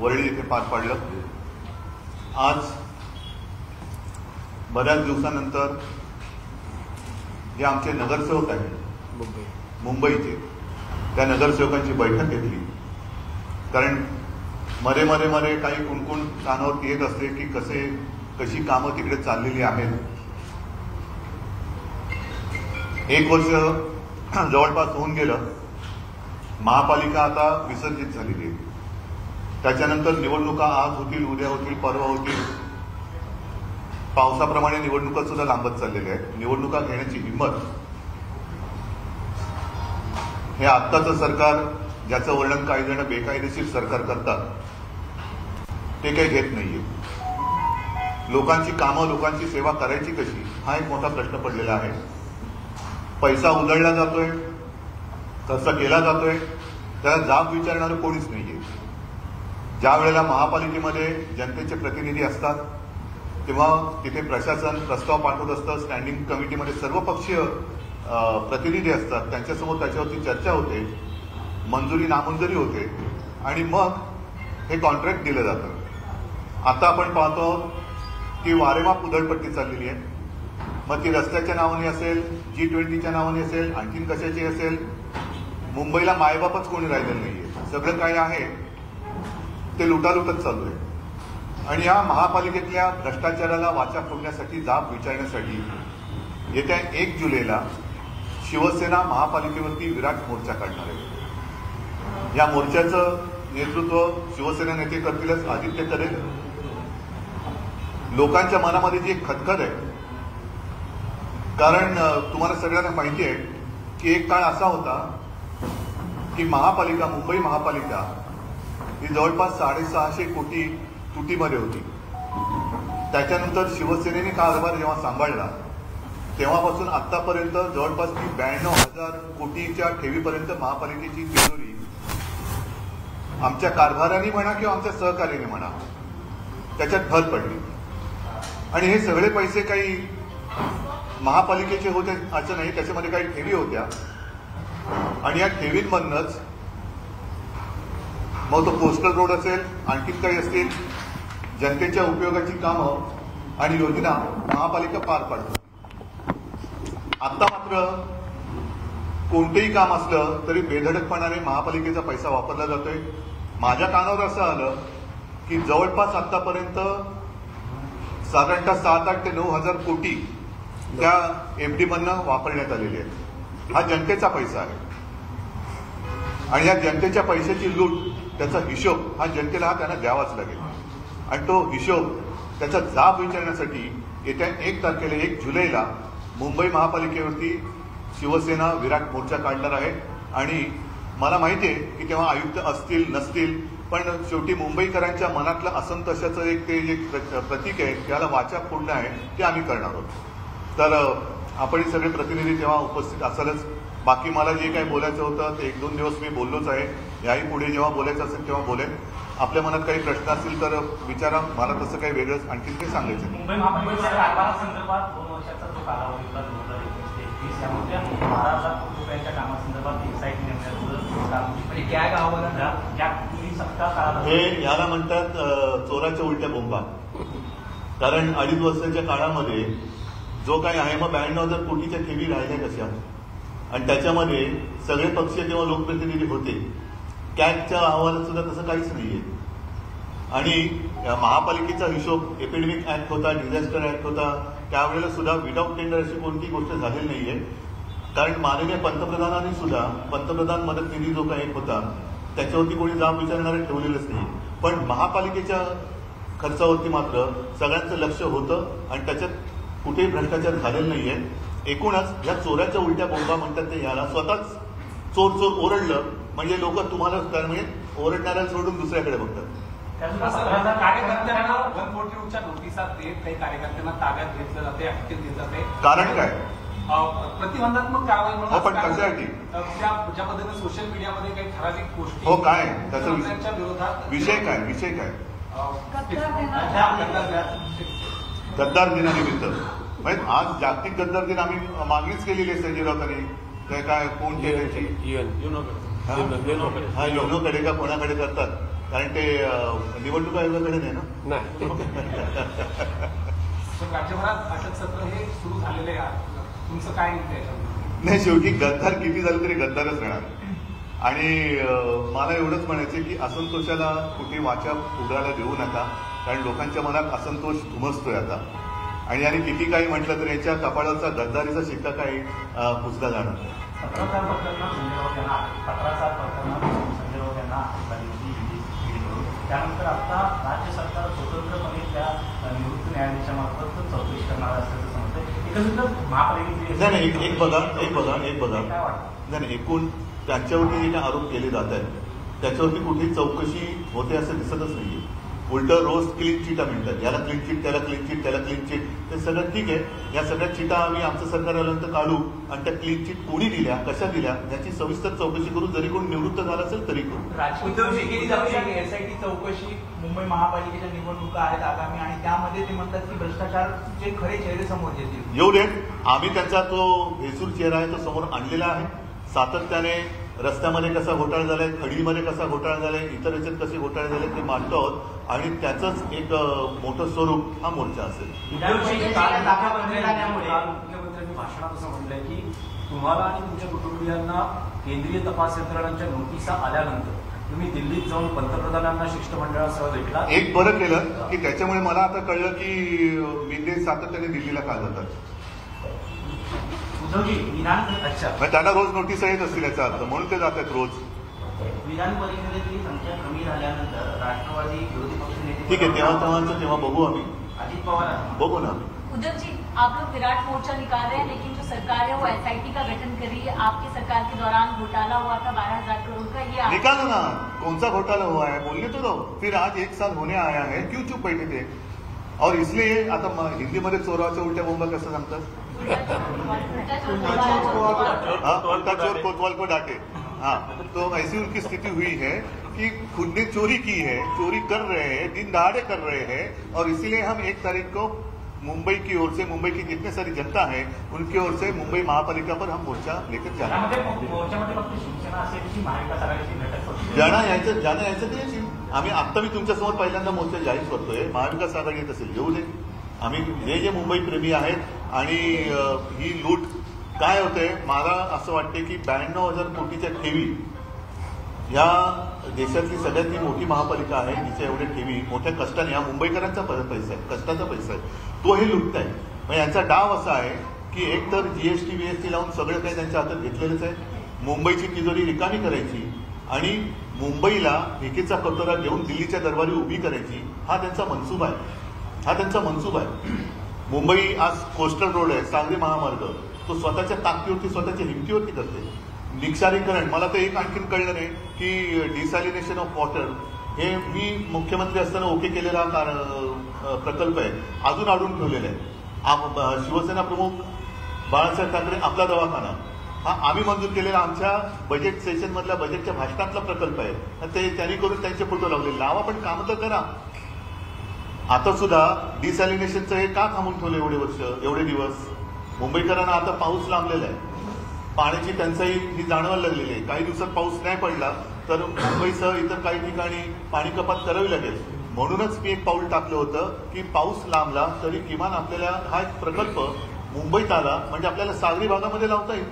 वरळी येथे पार पाडलं. आज बऱ्याच दिवसानंतर जे आमचे नगरसेवक आहेत मुंबईचे, त्या नगरसेवकांची बैठक घेतली. कारण मध्ये काही कुणकुण कानावरती येत असते की कशी कामं तिकडे चाललेली आहेत. 1 वर्ष जवळपास होऊन गेलं. महापालिका आता विसर्जित झालेली आहे. त्याच्यानंतर निवडणुका आज होतील, उद्या होतील, परवा होतील. पावसाप्रमाणे निवडणुका सुद्धा लांबत चाललेल्या आहेत. निवडणुका घेण्याची हिंमत हे आत्ताचं सरकार, ज्याचं वर्णन काही जण बेकायदेशीर सरकार करतात, ते काही घेत नाहीये. लोकांची कामं, लोकांची सेवा करायची कशी, हा एक मोठा प्रश्न पडलेला आहे. पैसा उधळला जातोय, खर्च केला जातोय, त्याला जाब विचारणारं कोणीच नाहीये. ज्या वेळेला महापालिकेमध्ये जनतेचे प्रतिनिधी असतात तेव्हा तिथे प्रशासन प्रस्ताव पाठवत असतं. स्टँडिंग कमिटीमध्ये सर्वपक्षीय प्रतिनिधी असतात. त्यांच्यासमोर त्याच्यावरती चर्चा होते, मंजुरी नामंजुरी होते आणि मग हे कॉन्ट्रॅक्ट दिलं जातं. आता आपण पाहतो की वारेमाप उधळपट्टी चाललेली आहे. मग ती रस्त्याच्या नावाने असेल, G20च्या नावाने असेल, आणखीन कशाची असेल. मुंबईला मायबापच कोणी राहिलेलं नाहीये. सगळं काय आहे ते लुटालुटच चालू आहे. आणि या महापालिकेतल्या भ्रष्टाचाराला वाचा फोडण्यासाठी, जाब विचारण्यासाठी येत्या 1 जुलैला शिवसेना महापालिकेवरती विराट मोर्चा काढणार आहे. या मोर्चाचं नेतृत्व शिवसेना नेते करतीलच, आदित्य करेल. लोकांच्या मनामध्ये जी एक खदखद आहे, कारण तुम्हाला सगळ्यांना माहिती आहे की एक काळ असा होता की महापालिका, मुंबई महापालिका ही जवळपास 650 कोटी तुटीमध्ये होती. त्याच्यानंतर शिवसेनेने कारभार जेव्हा सांभाळला तेव्हापासून आतापर्यंत जवळपास 92,000 कोटीच्या ठेवीपर्यंत महापालिकेची तिजोरी आमच्या कारभाराने म्हणा किंवा आमच्या सहकार्याने म्हणा त्याच्यात भर पडली. आणि हे सगळे पैसे काही महापालिकेचे होते असं नाही, त्याच्यामध्ये काही ठेवी होत्या. आणि या ठेवींमधनंच मग तो कोस्टल रोड असेल, आणखीन काही असतील, जनतेच्या उपयोगाची कामं आणि योजना महापालिका पार पाडते. आता मात्र कोणतेही काम असलं तरी बेधडकपणाने महापालिकेचा पैसा वापरला जातोय. माझ्या कानावर असं आलं की जवळपास आतापर्यंत साधारणतः 7,000 ते 9,000 कोटी त्या FD मधनं वापरण्यात आलेले आहेत. हा जनतेचा पैसा आहे आणि या जनतेच्या पैशाची लूट, त्याचा हिशोब हा जनतेला त्यांना द्यावाच लागेल. आणि तो हिशोब, त्याचा जाब विचारण्यासाठी येत्या 1 तारखेला 1 जुलैला मुंबई महापालिकेवरती शिवसेना विराट मोर्चा काढणार आहे. आणि मला माहिती आहे की तेव्हा आयुक्त असतील नसतील, पण शेवटी मुंबईकरांच्या मनातलं असंतोषाचं एक प्रतीक आहे, त्याला वाचा फोडणं आहे, ते आम्ही करणार आहोत. तर आपण सगळे प्रतिनिधी तेव्हा उपस्थित असालच. बाकी मला जे काही बोलायचं होतं ते 1-2 दिवस मी बोललोच आहे. याही पुढे जेव्हा बोलायचं असेल तेव्हा बोलेन. आपल्या मनात काही प्रश्न असतील तर विचारा. मला तसं काही वेगळंच आणखी काही सांगायचं. मुंबई महापालिकेच्या कारभारासंदर्भात 2 वर्षाचा जो कालावधी होता 2021 यामध्ये 12,000 कोटी रुपयांच्या कामासंदर्भात इन्साईट नेमण्याचं त्या गावाला या पूर्वी सत्ता काळात हे याला म्हणतात चोराच्या उलट्या बोंबा. कारण 2.5 वर्षाच्या काळामध्ये जो काही आहे, मग 92,000 कोटीच्या ठेवी राहिल्या कशा, आणि त्याच्यामध्ये सगळे पक्षीय जेव्हा लोकप्रतिनिधी होते, कॅगच्या अहवालात सुद्धा तसं काहीच नाहीये. आणि महापालिकेचा हिशोब एपिडेमिक ऍक्ट होता, डिझास्टर ऍक्ट होता, त्यावेळेला सुद्धा विदाऊट टेंडर अशी कोणती गोष्ट झालेली नाहीये. कारण माननीय पंतप्रधानांनी सुद्धा पंतप्रधान मदत निधी जो काही होता त्याच्यावरती कोणी जाब विचारणारे ठेवलेलंच नाही. पण महापालिकेच्या खर्चावरती मात्र सगळ्यांचं लक्ष होतं आणि त्याच्यात कुठेही भ्रष्टाचार झालेला नाहीये. एकूणच या चोराच्या उलट्या बोंबा म्हणतात ते, याला स्वतःच चोर चोर ओरडलं म्हणजे लोक तुम्हाला म्हणजे ओरडणाऱ्याला सोडून दुसऱ्याकडे बघतात. कार्यकर्त्यांना वनफोर्टीच्या नोटिसात देत काही कार्यकर्त्यांना ताब्यात घेतलं जाते, अटकेत घेतलं जाते. कारण काय? प्रतिबंधात्मक कारवाई म्हणून. पण कशासाठी? ज्या पद्धतीने सोशल मीडियामध्ये काही ठराविक गोष्टी. हो, काय त्याचा विरोधात विषय काय? गद्दार दिनानिमित्त म्हणजे आज जागतिक गद्दार दिन आम्ही मागणीच केलेली आहे संजय राऊतांनी. काय कोण केली? योनोकडे का कोणाकडे करतात कारण ते निवडणूक आयोगाकडे नाही ना. राज्यभरात अटक सत्र हे सुरू झालेले आहे, तुमचं काय निघतं? नाही, शेवटी गद्दार किती झालं तरी गद्दारच राहणार. आणि मला एवढंच म्हणायचं की असंतोषाला कुठे वाचा उडायला देऊ नका, कारण लोकांच्या मनात असंतोष धुमसतोय आता. आणि याने किती काही म्हटलं तर याच्या कपाळाचा गद्दारीचा शिक्का काही पुसला जाणार. 17 प्रकरणात संजय राऊत यांना 17 प्रकरणात संजय राऊत यांना अटक झाली होती ईडीकडून. त्यानंतर आता राज्य सरकार स्वतंत्रपणे त्या निवृत्त न्यायाधीशामार्फत चौकशी करणार असल्याचं समजतंय. एकंदरीत महापालिकेची नाही एक बघा काय वाटतं? नाही, एकूण त्यांच्यावरती जे काही आरोप केले जात आहेत त्याच्यावरती कुठेही चौकशी होते असं दिसतच नाहीये. उलट रोज क्लीन चिटा मिळतात, याला क्लीन चिट, त्याला क्लीन चिट, त्याला क्लीन चिट. ते सगळं ठीक आहे. या सगळ्या चिटा आम्ही आमचं सरकार आल्यानंतर काढू आणि त्या क्लीन चिट कोणी दिल्या, कशा दिल्या याची सविस्तर चौकशी करू. जरी कोण निवृत्त झाला असेल तरी करू. राजकीय केली जाऊ शकते एसआयटी चौकशी. मुंबई महापालिकेच्या निवडणुका आहेत आगामी आणि त्यामध्ये ते म्हणतात की भ्रष्टाचारचे खरे चेहरे समोर येतील. येऊ देत. आम्ही त्यांचा तो भेसूर चेहरा आहे तो समोर आणलेला आहे. सातत्याने रस्त्यामध्ये कसा घोटाळा झालाय, खडीमध्ये कसा घोटाळा झालाय, इतर याच्यात कसे घोटाळे झाले ते मांडतो आहोत आणि त्याचंच एक मोठं स्वरूप हा मोर्चा असेल. मुख्यमंत्र्यांनी भाषणात असं म्हटलंय की तुम्हाला आणि तुमच्या कुटुंबियांना केंद्रीय तपास यंत्रणांच्या नोटिसा आल्यानंतर तुम्ही दिल्लीत जाऊन पंतप्रधानांना शिष्टमंडळासह भेटला. एक बरं केलं की त्याच्यामुळे मला आता कळलं की मिंदे सातत्याने दिल्लीला का जातात. त्यांना रोज नोटीस येत असतील याचा अर्थ, म्हणून ते जातात रोज. विधान परिषदेची संख्या कमी झाल्यानंतर राष्ट्रवादी विरोधी पक्षनेते ठीक आहे, तेव्हा बघू आम्ही. अजित पवार बघू ना. उद्धव जी, आप लोग विराट मोर्चा निकाल रहे हैं, लेकिन जो सरकार है वो एसआईटी का गठन कर रही है. आपकी सरकार के दौरान घोटाला हुआ था 12,000 करोड़ का. ये निकालो ना, कौन सा घोटाला हुआ है बोलने तो दो. फिर आज 1 साल होने आया है, क्यों चुप बैठे थे? और इसलिए आता हिंदीमध्ये चोराच्या उलट्या बोंबा कसं सांगतात? उल्टा चोर कोतवाल को डांटे. हाँ, तो ऐसी उनकी स्थिति हुई है कि खुद ने चोरी की है, चोरी कर रहे हैं, दिन दहाड़े कर रहे हैं. और इसीलिए हम 1 तारीख को मुंबई की ओर से, मुंबई की जितने सारी जनता है उनकी ओर से मुंबई महापालिका पर हम मोर्चा लेकर जा रहे हैं. ज्यांना यायचं ते येतील. आम्ही आत्ता मी तुमच्यासमोर पहिल्यांदा मोर्चा जाहीर करतोय. महाविकास आघाडी येत असेल येऊ दे. आम्ही जे मुंबई प्रेमी आहेत आणि ही लूट काय होते, मला असं वाटते की 92,000 कोटीच्या ठेवी या देशातली सगळ्यात मोठी महापालिका आहे. जिच्या एवढे ठेवी मोठ्या कष्टाने, हा मुंबईकरांचा पैसा आहे, कष्टाचा पैसा आहे, तो हे लुटताय. मग यांचा डाव असा आहे की एक तर जीएसटी बीएसटी लावून सगळं काही त्यांच्या हातात घेतलेलंच आहे. मुंबईची तिजोरी रिकामी करायची आणि मुंबईला भिकेचा कटोरा घेऊन दिल्लीच्या दरबारी उभी करायची, हा त्यांचा मनसूबा आहे. मुंबई आज कोस्टल रोड आहे, सागरी महामार्ग, तो स्वतःच्या ताकदीवरती, स्वतःच्या हिमतीवरती करते. निक्षारीकरण, मला तर एक आणखीन कळलं नाही की डिसॅलिनेशन ऑफ वॉटर हे मी मुख्यमंत्री असताना ओके केलेला प्रकल्प आहे, अजून अडून ठेवलेला आहे. शिवसेना प्रमुख बाळासाहेब ठाकरे आपला दवाखाना हा आम्ही मंजूर केलेला आमच्या बजेट सेशन मधल्या बजेटच्या भाषणातला प्रकल्प आहे. ते त्यांनी करून त्यांचे फोटो लावले. लावा पण काम तर करा. आता सुद्धा डिसॅलिनेशनचं हे का थांबून ठेवलं एवढे वर्ष, एवढे दिवस? मुंबईकरांना आता पाऊस लांबलेला आहे, पाण्याची टंचाई ही जाणवायला लागलेली आहे. काही दिवसात पाऊस नाही पडला तर मुंबईसह इतर काही ठिकाणी पाणी कपात करावी लागेल. म्हणूनच मी एक पाऊल टाकलं होतं की पाऊस लांबला तरी किमान आपल्याला हा एक प्रकल्प मुंबईत आला म्हणजे आपल्याला सागरी भागामध्ये लावता येईल.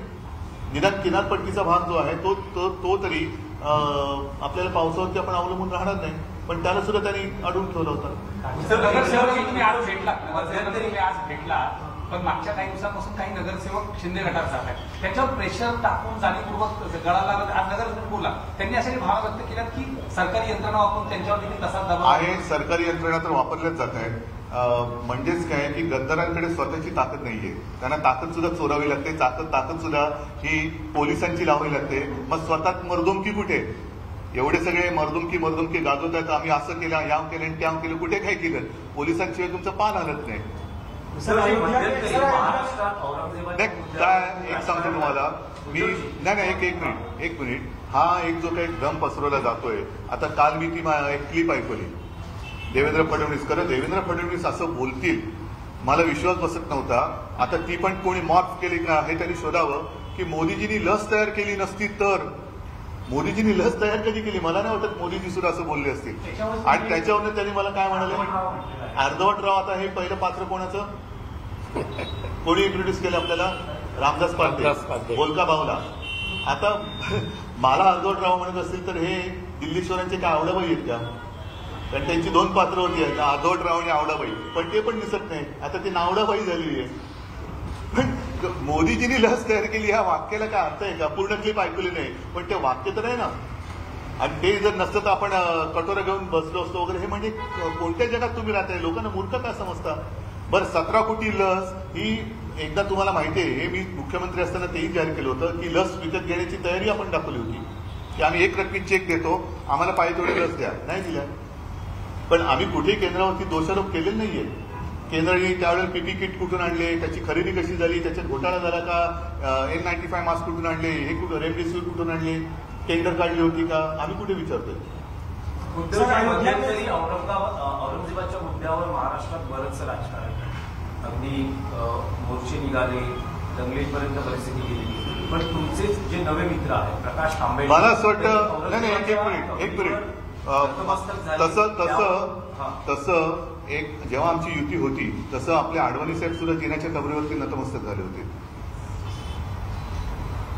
निदान किनारपट्टीचा भाग जो आहे तो तरी आपल्याला पावसावरती आपण अवलंबून राहणार नाही. पण त्याला सुद्धा त्यांनी अडवून ठेवलं होतं. तुम्ही आज भेटला पण मागच्या काही दिवसांपासून काही नगरसेवक शिंदे गटात जात आहेत, त्याच्यावर प्रेशर टाकून जाणीवपूर्वक गळा लागत. आज नगरसेवक बोला, त्यांनी असे भाव व्यक्त केल्यात की सरकारी यंत्रणा वापरून त्यांच्यावर देखील तसा दबाव आहे. सरकारी यंत्रणा तर वापरल्याच जात आहेत. म्हणजेच काय की गद्दारांकडे स्वतःची ताकद नाहीये, त्यांना ताकद सुद्धा चोरावी लागते. ताकद सुद्धा ही पोलिसांची लावावी लागते. मग स्वतः मर्दुमकी कुठे? एवढे सगळे मर्दुमकी गाजवतात. आम्ही असं केलं, याव केलं, त्याव केलं, कुठे काय केलं? पोलिसांशिवाय तुमचं पान हलत नाही. काय एक सांगतो तुम्हाला मी, नाही एक मिनिट हा एक जो काही भ्रम पसरवला जातोय. आता काल मी ती एक क्लिप ऐकवली देवेंद्र फडणवीस असं बोलतील मला विश्वास बसत नव्हता. आता ती पण कोणी मॉर्फ केली का हे त्यांनी शोधावं की मोदीजींनी लस तयार केली नसती तर मोदीजींनी लस तयार कधी केली? मला नाही वाटत मोदीजी सुद्धा असं बोलले असतील. आणि त्याच्यावरून त्यांनी मला काय म्हणाले, अर्धवट राव. आता हे पहिलं पात्र कोणाचं, कोणी इंट्रोड्यूस केलं आपल्याला? रामदास पार्टे, बोलका बावला. आता मला अर्धवट राव म्हणत असतील तर हे दिल्लीश्वरांचे काय आवडाबाई आहेत का? कारण त्यांची 2 पात्र होती, अर्धवट राव आणि आवडाबाई, पण ते पण दिसत नाही. आता ती नावडाबाई झालेली आहे. पण मोदीजींनी लस तयार केली ह्या वाक्याला काय अर्थ आहे का? पूर्ण क्लिप ऐकली नाही, पण ते वाक्य तर आहे ना. आणि ते जर नसतं तर आपण कटोरा घेऊन बसलो असतो वगैरे. हे म्हणजे कोणत्या जगात तुम्ही राहताय? लोकांना मूर्ख का समजता? बरं, 17 कोटी लस ही एकदा तुम्हाला माहिती आहे, हे मी मुख्यमंत्री असताना तेही जाहीर केलं होतं की लस विकत घेण्याची तयारी आपण दाखवली होती की आम्ही 1 रकमी चेक देतो, आम्हाला पाहिजे तेवढी लस द्या. नाही दिल्या. पण आम्ही कुठेही केंद्रावरती दोषारोप केलेले नाहीये. केंद्राने त्यावेळेला पीपी किट कुठून आणले, त्याची खरेदी कशी झाली, त्याच्यात घोटाळा झाला का, N95 मास्क कुठून आणले, हे कुठून, रेमडेसिवीर कुठून आणले, टेंडर काढली होती का, आम्ही कुठे विचारतोय? मध्यंतरी औरंगजेबाच्या मुद्द्यावर महाराष्ट्रात बरंचसं राजकारण आहे. अगदी मोर्चे निघाले, दंगलीपर्यंत परिस्थिती गेली. पण तुमचे जे नवे मित्र आहेत, प्रकाश तांबे, मला असं वाटतं, नाही एक मिनिट तसं एक जेव्हा आमची युती होती तसं आपले आडवाणी साहेब सुद्धा जिन्याच्या कबरीवरती नतमस्तक झाले होते.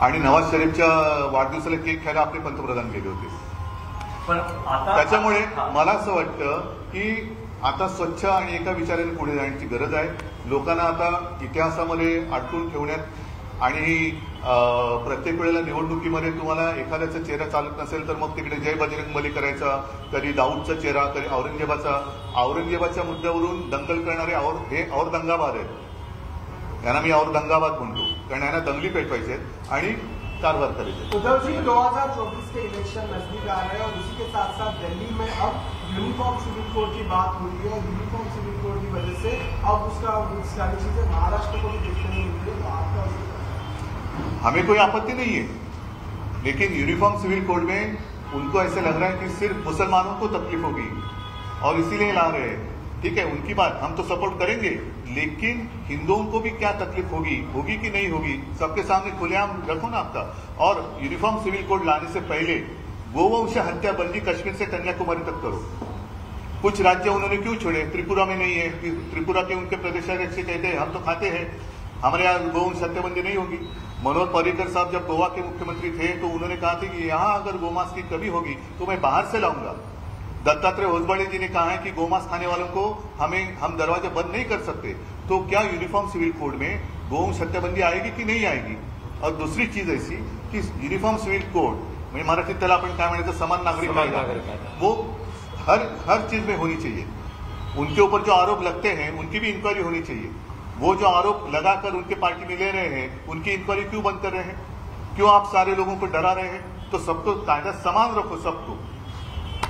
आणि नवाज शरीफच्या वाढदिवसाला केक खायला आपले पंतप्रधान गेले होते. पण आता त्याच्यामुळे मला असं वाटतं की आता स्वच्छ आणि एका विचाराने पुढे जाण्याची गरज आहे. लोकांना आता इतिहासामध्ये अडकून ठेवण्यात आणि प्रत्येक वेळेला निवडणुकीमध्ये तुम्हाला एखाद्याचा चेहरा चालत नसेल तर मग तिकडे जय बजरंगबली करायचा, कधी दाऊदचा चेहरा, कधी औरंगजेबाच्या मुद्द्यावरून दंगल करणारे हे औरंगाबाद आहेत. यांना मी औरंगाबाद म्हणतो, कारण यांना दंगली पेटवायचे आहेत आणि कारभार करायचे. उद्धव जी, 2024 के इलेक्शन नजदीक आ रहे हैं और उसी के साथ साथ दिल्ली में अब यूनिफॉर्म सिविल कोड की बात हुई है और यूनिफॉर्म सिविल कोड की वजह से अब उसका सारी चीजें महाराष्ट्र को भी देखने को मिल रही है. तो आपका हमें कोई आपत्ति नहीं है, लेकिन यूनिफॉर्म सिविल कोड में उनको ऐसे लग रहा है कि सिर्फ मुसलमानों को तकलीफ होगी और इसीलिए ला रहे हैं. ठीक है, उनकी बात हम तो सपोर्ट करेंगे, लेकिन हिंदुओं को भी क्या तकलीफ होगी कि नहीं होगी, सबके सामने खुलेआम रखो ना आपका. और यूनिफॉर्म सिविल कोड लाने से पहले गोवंश हत्या बंदी कश्मीर से कन्याकुमारी तक करो. कुछ राज्य उन्होंने क्यों छोड़े? त्रिपुरा में नहीं है, त्रिपुरा के उनके प्रदेशाध्यक्ष कहते हैं हम तो खाते हैं, हमारे यहाँ गोवंश हत्याबंदी नहीं होगी. मनोहर पर्रिकर साहब जब गोवा के मुख्यमंत्री थे तो उन्होंने कहा था कि यहाँ अगर गोमांस की कमी होगी तो मैं बाहर से लाऊंगा. दत्तात्रेय होसबड़े जी ने कहा है कि गोमांस खाने वालों को हम दरवाजा बंद नहीं कर सकते. तो क्या यूनिफॉर्म सिविल कोड में गोवंश हत्याबंदी आएगी कि नहीं आएगी? और दूसरी चीज ऐसी कि यूनिफॉर्म सिविल कोड म्हणजे मराठीत त्याला आपण काय म्हणायचं, समान नागरिक कायदा, वो हर चीज में होनी चाहिए. उनके ऊपर जो आरोप लगते हैं उनकी भी इंक्वायरी होनी चाहिए. वो जो आरोप लगाकर उनके पार्टी में ले रहे हैं उनकी इंक्वायरी क्यों बंद कर रहे हैं? क्यों आप सारे लोगों को डरा रहे हैं? तो सबको कायदा समान रखो सबको.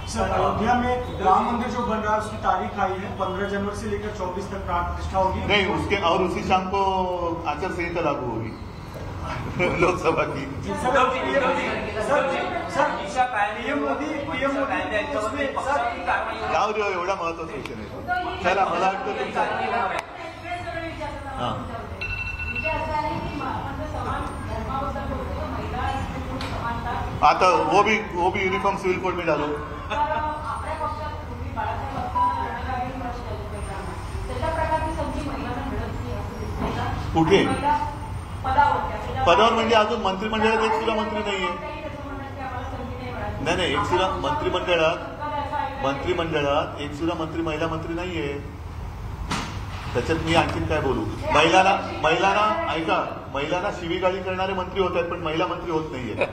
सर, अयोध्या में राम मंदिर जो बन रहा है उसकी तारीख आई है, 15 जनवरी से लेकर 24 तक प्राण प्रतिष्ठा होगी. नहीं, उसके और उसी शाम को आचार संहिता लागू होगी लोकसभा की. जाऊ दे, एवढा महत्वाचा विषय नाही. चला, मला वाटतं तुमचा आता वो भी यूनिफॉर्म सिविल कोड में डालो. कुठे पदावर म्हणजे अजून मंत्रिमंडळात एक सुद्धा मंत्री नाहीये. नाही, एक सुद्धा मंत्रिमंडळात एक सुद्धा महिला मंत्री नाहीये. त्याच्यात मी आणखीन काय बोलू? महिलांना शिवीगाळी करणारे मंत्री होत आहेत पण महिला मंत्री होत नाहीये.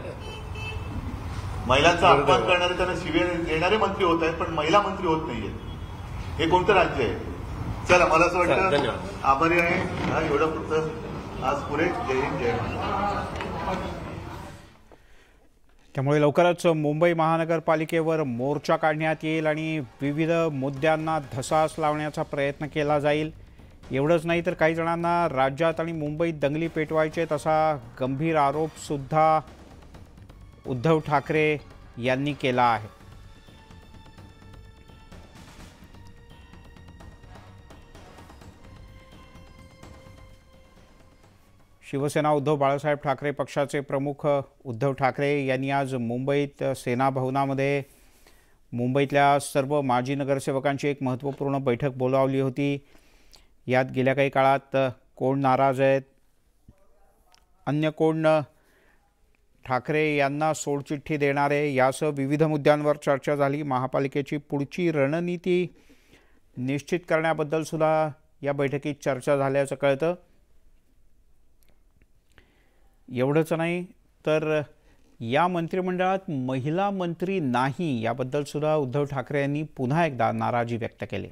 महिलांचा अपमान करणारे, त्यांना शिव्या देणारे मंत्री होत आहेत पण महिला मंत्री होत नाहीये. हे कोणतं राज्य आहे? चला, मला असं वाटतं आभारी आहे. हा एवढं फक्त आज पुरे. जय हिंद, जय महाराष्ट्र. त्यामुळे लवकरच मुंबई महानगरपालिकेवर मोर्चा काढण्यात येईल आणि विविध मुद्द्यांना धसास लावण्याचा प्रयत्न केला जाईल. एवढंच नाही तर काही जणांना राज्यात आणि मुंबईत दंगली पेटवायचे असा गंभीर आरोपसुद्धा उद्धव ठाकरे यांनी केला आहे. शिवसेना उद्धव बाळासाहेब ठाकरे पक्षाचे प्रमुख उद्धव ठाकरे यांनी आज मुंबईत सेना भवनामध्ये मुंबईतल्या सर्व माजी नगरसेवकांची एक महत्त्वपूर्ण बैठक बोलावली होती. यात गेल्या काही काळात कोण नाराज आहेत, अन्य कोण ठाकरे यांना सोडचिठ्ठी देणारे, यासह विविध मुद्द्यांवर चर्चा झाली. महापालिकेची पुढची रणनीती निश्चित करण्याबद्दल सुद्धा या बैठकीत चर्चा झाल्याचं कळतं. एवढंच नाही तर या मंत्रिमंडळात महिला मंत्री नाही याबद्दल सुद्धा उद्धव ठाकरे यांनी पुन्हा एकदा नाराजी व्यक्त केली.